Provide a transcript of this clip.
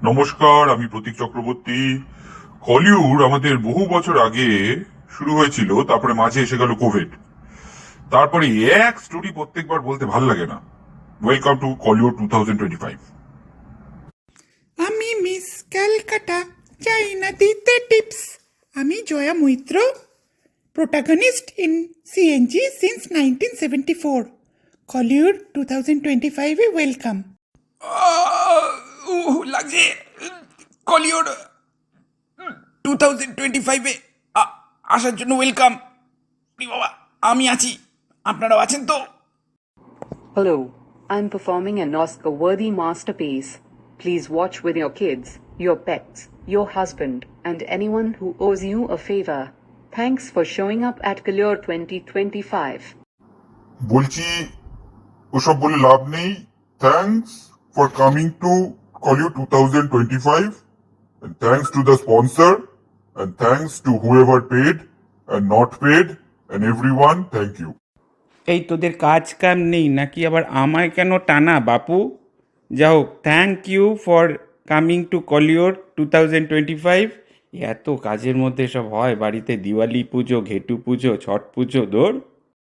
নমস্কার, আমি প্রতীক চক্রবর্তী। কলিউড আমাদের বহু বছর আগে শুরু হয়েছিল, তারপরে মাঝে এসে গেল কোভিড। তারপরে এক স্টোরি প্রত্যেকবার বলতে ভাল লাগে না। Welcome to Kollywood 2025। আমি মিস ক্যালকাটা, চাই না দিতে টিপস। আমি Jaya Maitra, protagonist in CNG since 1974। Kollywood 2025-এ ওয়েলকাম। লাগছে কলিউড 2025-এ আসার জন্য ওয়েলকাম। বাবা, আমি আছি, আপনারাও আছেন তো? Hello, I'm performing an Oscar-worthy masterpiece. Please watch with your kids, your pets, your husband, and anyone who owes you a favor. Thanks for showing up at Callure 2025. বলছি ওসব বলে লাভ নেই। Thanks for coming two Kollywood 2025, and thanks to the sponsor, and thanks to whoever paid and not paid, and everyone, thank you. এই তোদের কাজ কাম নেই নাকি আবার আমায় কেন টানা বাপু? যা হোক, thank you for coming to Kollywood 2025। এত কাজের মধ্যে সব হয় বাড়িতে? দিওয়ালি পুজো, ঘেটু পুজো, ছট পুজো, দৌড়।